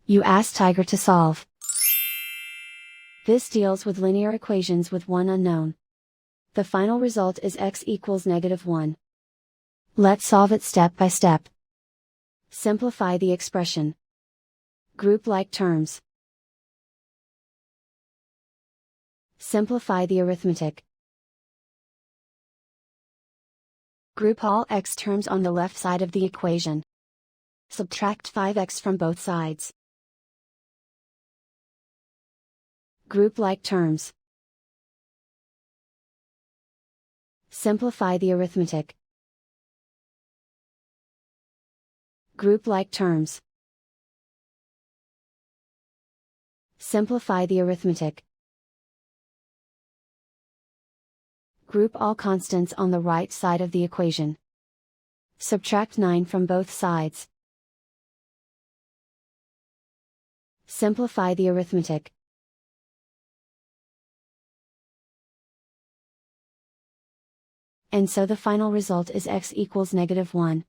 You ask Tiger to solve. This deals with linear equations with one unknown. The final result is x equals -1. Let's solve it step by step. Simplify the expression. Group like terms. Simplify the arithmetic. Group all x terms on the left side of the equation. Subtract 5x from both sides. Group like terms. Simplify the arithmetic. Group like terms. Simplify the arithmetic. Group all constants on the right side of the equation. Subtract 9 from both sides. Simplify the arithmetic. And so the final result is x equals -1.